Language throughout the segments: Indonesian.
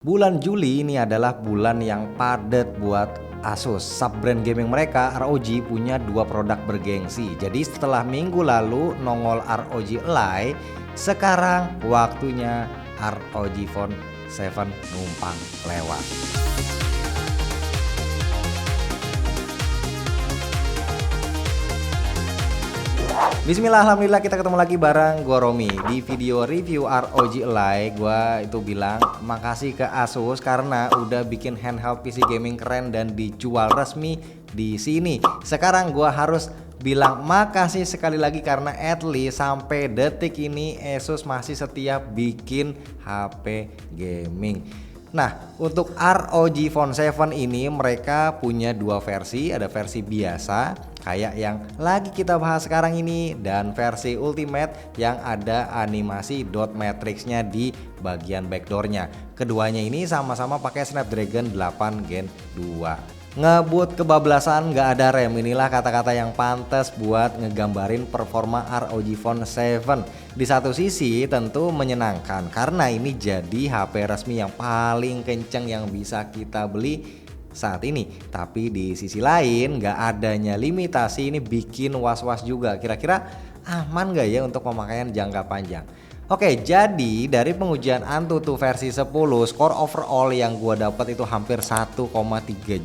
Bulan Juli ini adalah bulan yang padat buat Asus. Sub-brand gaming mereka, ROG, punya dua produk bergengsi. Jadi setelah minggu lalu nongol ROG Ally, sekarang waktunya ROG Phone 7 numpang lewat. Bismillah, alhamdulillah kita ketemu lagi bareng gua Romi. Di video review ROG Ally, gua itu bilang makasih ke Asus karena udah bikin handheld PC gaming keren dan dijual resmi di sini. Sekarang gua harus bilang makasih sekali lagi karena at least sampai detik ini Asus masih setia bikin HP gaming. Nah, untuk ROG Phone 7 ini mereka punya dua versi, ada versi biasa kayak yang lagi kita bahas sekarang ini dan versi Ultimate yang ada animasi dot matrixnya di bagian backdoornya. Keduanya ini sama-sama pakai Snapdragon 8 Gen 2. Ngebut kebablasan gak ada rem, inilah kata-kata yang pantas buat ngegambarin performa ROG Phone 7. Di satu sisi tentu menyenangkan karena ini jadi HP resmi yang paling kenceng yang bisa kita beli saat ini. Tapi di sisi lain gak adanya limitasi ini bikin was-was juga, kira-kira aman gak ya untuk pemakaian jangka panjang. Oke, jadi dari pengujian Antutu versi 10, skor overall yang gua dapat itu hampir 1,3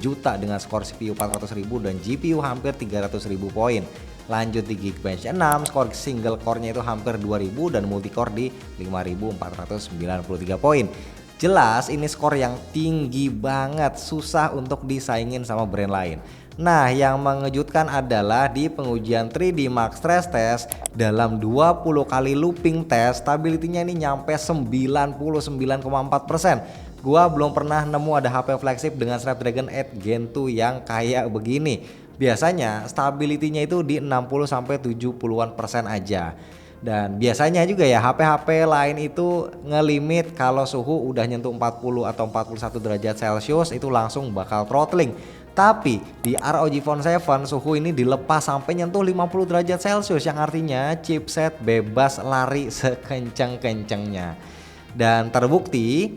juta dengan skor CPU 400.000 dan GPU hampir 300.000 poin. Lanjut di Geekbench 6, skor single core-nya itu hampir 2000 dan multicore di 5493 poin. Jelas ini skor yang tinggi banget, susah untuk disaingin sama brand lain. Nah, yang mengejutkan adalah di pengujian 3D Mark Stress Test dalam 20 kali looping test, stability-nya ini nyampe 99,4%. Gua belum pernah nemu ada HP flagship dengan Snapdragon 8 Gen 2 yang kayak begini. Biasanya stability-nya itu di 60-70%-an aja. Dan biasanya juga ya HP-HP lain itu ngelimit kalau suhu udah nyentuh 40 atau 41 derajat Celcius itu langsung bakal throttling. Tapi di ROG Phone 7 suhu ini dilepas sampai nyentuh 50 derajat Celcius yang artinya chipset bebas lari sekenceng-kencengnya. Dan terbukti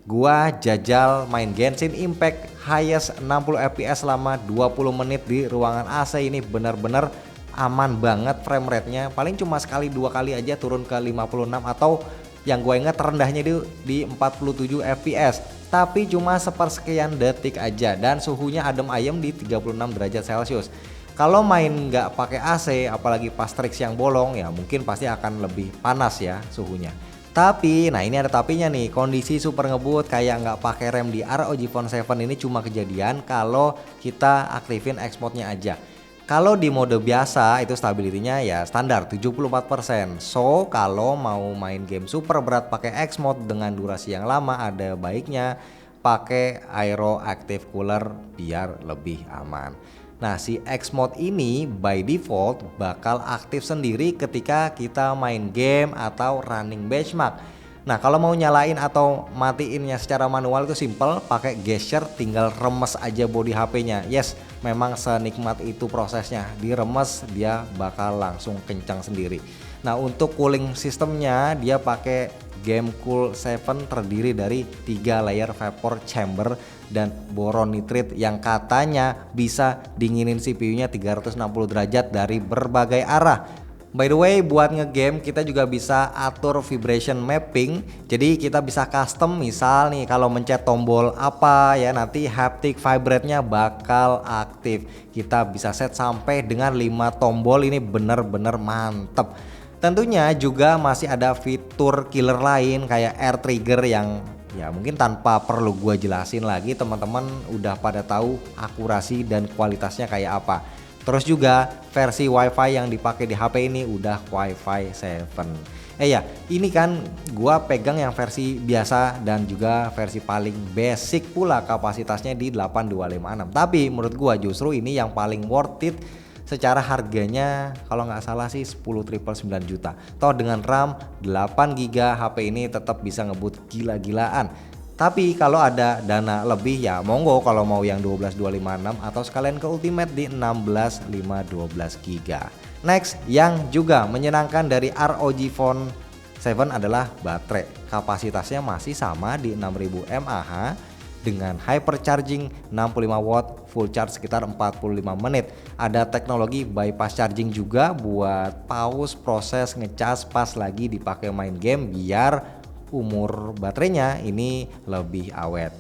gua jajal main Genshin Impact highest 60 fps selama 20 menit di ruangan AC, ini bener-bener aman banget frame rate-nya, paling cuma sekali dua kali aja turun ke 56 atau yang gue ingat terendahnya di 47 fps, tapi cuma sepersekian detik aja dan suhunya adem ayem di 36 derajat Celcius. Kalau main nggak pakai AC apalagi pas trik yang bolong ya mungkin pasti akan lebih panas ya suhunya. Tapi nah ini ada tapinya nih, kondisi super ngebut kayak nggak pakai rem di ROG Phone 7 ini cuma kejadian kalau kita aktifin X mode-nya aja. Kalau di mode biasa itu stability-nya ya standar 74%. So kalau mau main game super berat pakai X mode dengan durasi yang lama ada baiknya pakai Aero Active Cooler biar lebih aman. Nah, si X mode ini by default bakal aktif sendiri ketika kita main game atau running benchmark. Nah, kalau mau nyalain atau matiinnya secara manual itu simple, pakai gesture, tinggal remes aja body HP-nya. Yes, memang senikmat itu prosesnya. Diremes dia bakal langsung kencang sendiri. Nah, untuk cooling sistemnya dia pakai GameCool 7 terdiri dari 3 layer vapor chamber dan boron nitride yang katanya bisa dinginin CPU-nya 360 derajat dari berbagai arah. By the way, buat ngegame kita juga bisa atur vibration mapping. Jadi kita bisa custom, misal nih kalau mencet tombol apa ya nanti haptic vibrate-nya bakal aktif. Kita bisa set sampai dengan 5 tombol, ini bener-bener mantep. Tentunya juga masih ada fitur killer lain kayak air trigger yang ya mungkin tanpa perlu gua jelasin lagi, teman-teman udah pada tahu akurasi dan kualitasnya kayak apa. Terus juga versi WiFi yang dipakai di HP ini udah Wi-Fi 7. Ya, ini kan gua pegang yang versi biasa dan juga versi paling basic pula, kapasitasnya di 8256. Tapi menurut gua justru ini yang paling worth it secara harganya, kalau nggak salah sih 10.999 juta. Toh dengan RAM 8GB HP ini tetap bisa ngebut gila-gilaan. Tapi kalau ada dana lebih ya monggo kalau mau yang 12256 atau sekalian ke Ultimate di 16512 GB. Next, yang juga menyenangkan dari ROG Phone adalah baterai. Kapasitasnya masih sama di 6000 mAh dengan hypercharging 65 watt, full charge sekitar 45 menit. Ada teknologi bypass charging juga buat pause proses ngecas pas lagi dipakai main game biar umur baterainya ini lebih awet.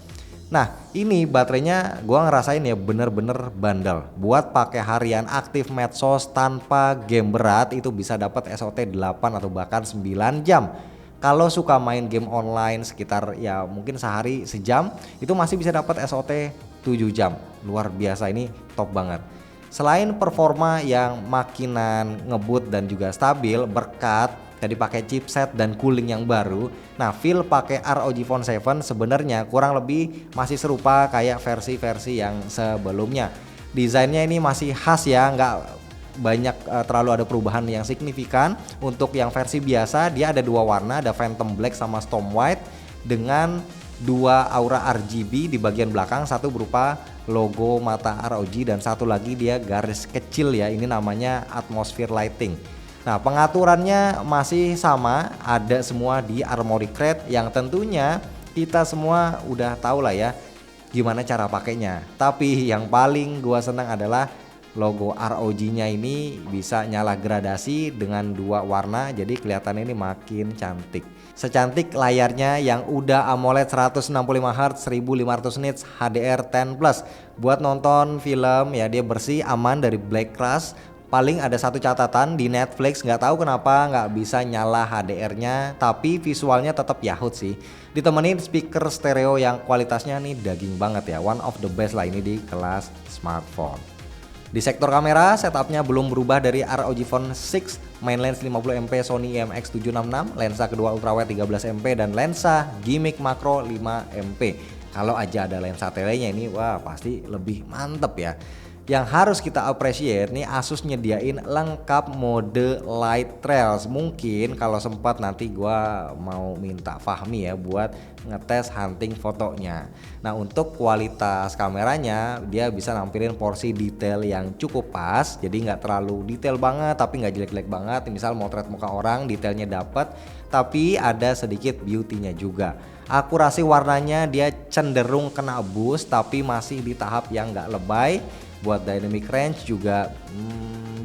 Nah, ini baterainya gua ngerasain ya bener-bener bandel. Buat pakai harian aktif medsos tanpa game berat itu bisa dapat SOT 8 atau bahkan 9 jam. Kalau suka main game online sekitar ya mungkin sehari sejam itu masih bisa dapat SOT 7 jam. Luar biasa, ini top banget. Selain performa yang makinan ngebut dan juga stabil berkat jadi pakai chipset dan cooling yang baru. Nah, feel pakai ROG Phone 7 sebenarnya kurang lebih masih serupa kayak versi-versi yang sebelumnya. Desainnya ini masih khas ya, nggak banyak terlalu ada perubahan yang signifikan. Untuk yang versi biasa dia ada dua warna, ada Phantom Black sama Storm White dengan dua aura RGB di bagian belakang, satu berupa logo mata ROG dan satu lagi dia garis kecil ya, ini namanya atmosphere lighting. Nah, pengaturannya masih sama, ada semua di Armoury Crate yang tentunya kita semua udah tahu lah ya gimana cara pakainya. Tapi yang paling gua senang adalah logo ROG-nya ini bisa nyala gradasi dengan dua warna, jadi kelihatannya ini makin cantik. Secantik layarnya yang udah AMOLED 165Hz 1500 nits HDR10+. Buat nonton film ya dia bersih, aman dari black crash. Paling ada satu catatan di Netflix, nggak tahu kenapa nggak bisa nyala HDR-nya, tapi visualnya tetap Yahoo sih. Ditemenin speaker stereo yang kualitasnya nih daging banget ya, one of the best lah ini di kelas smartphone. Di sektor kamera, setupnya belum berubah dari ROG Phone 6, main lens 50MP Sony IMX766, lensa kedua ultrawide 13MP dan lensa gimmick makro 5MP. Kalau aja ada lensa telenya ini, wah pasti lebih mantep ya. Yang harus kita appreciate nih, Asus nyediain lengkap mode Light Trails. Mungkin kalau sempat nanti gua mau minta Fahmi ya buat ngetes hunting fotonya. Nah, untuk kualitas kameranya dia bisa nampilin porsi detail yang cukup pas, jadi nggak terlalu detail banget tapi nggak jelek-jelek banget. Misal motret muka orang detailnya dapet, tapi ada sedikit beauty-nya juga. Akurasi warnanya dia cenderung kena boost tapi masih di tahap yang nggak lebay. Buat dynamic range juga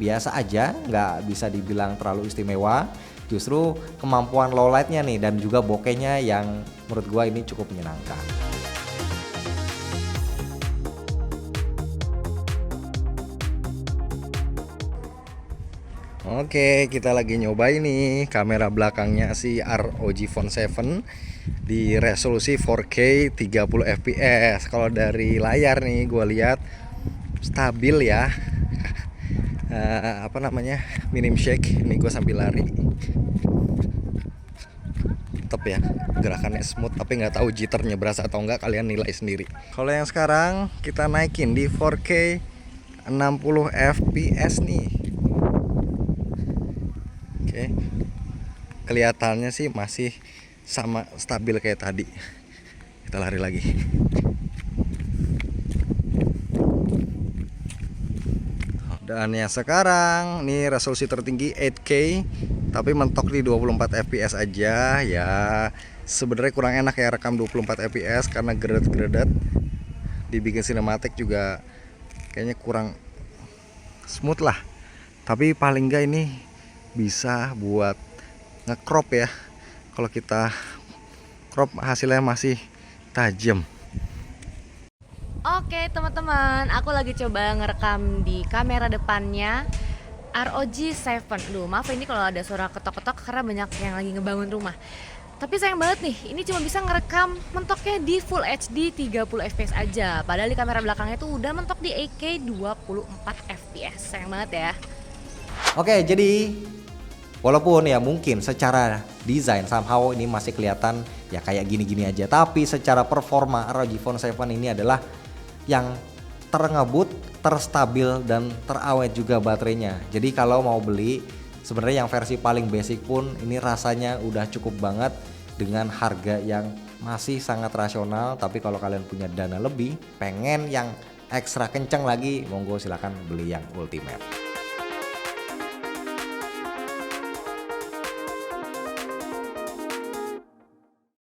biasa aja, nggak bisa dibilang terlalu istimewa. Justru kemampuan low lightnya nih dan juga bokehnya yang menurut gua ini cukup menyenangkan. Oke, kita lagi nyobain nih kamera belakangnya si ROG Phone 7 di resolusi 4K 30 fps. Kalau dari layar nih gua lihat stabil ya. Minim shake. Ini gue sambil lari, tetep ya gerakannya smooth, tapi nggak tahu jitternya berasa atau enggak, kalian nilai sendiri. Kalau yang sekarang kita naikin di 4K 60 fps nih. Oke, kelihatannya sih masih sama stabil kayak tadi. Kita lari lagi. Dan yang sekarang nih resolusi tertinggi 8K tapi mentok di 24 fps aja ya. Sebenarnya kurang enak ya rekam 24 fps karena gredet-gredet. Dibikin sinematik juga kayaknya kurang smooth lah. Tapi paling enggak ini bisa buat nge-crop ya. Kalau kita crop hasilnya masih tajam. Oke teman-teman, aku lagi coba ngerekam di kamera depannya ROG 7. Duh maaf ini kalau ada suara ketok-ketok karena banyak yang lagi ngebangun rumah. Tapi sayang banget nih, ini cuma bisa ngerekam mentoknya di Full HD 30 fps aja. Padahal di kamera belakangnya tuh udah mentok di 8K 24 fps. Sayang banget ya. Oke, jadi walaupun ya mungkin secara desain somehow ini masih kelihatan ya kayak gini-gini aja, tapi secara performa ROG Phone 7 ini adalah yang terngebut, terstabil dan terawet juga baterainya. Jadi kalau mau beli sebenarnya yang versi paling basic pun ini rasanya udah cukup banget dengan harga yang masih sangat rasional. Tapi kalau kalian punya dana lebih, pengen yang ekstra kenceng lagi, monggo silakan beli yang ultimate.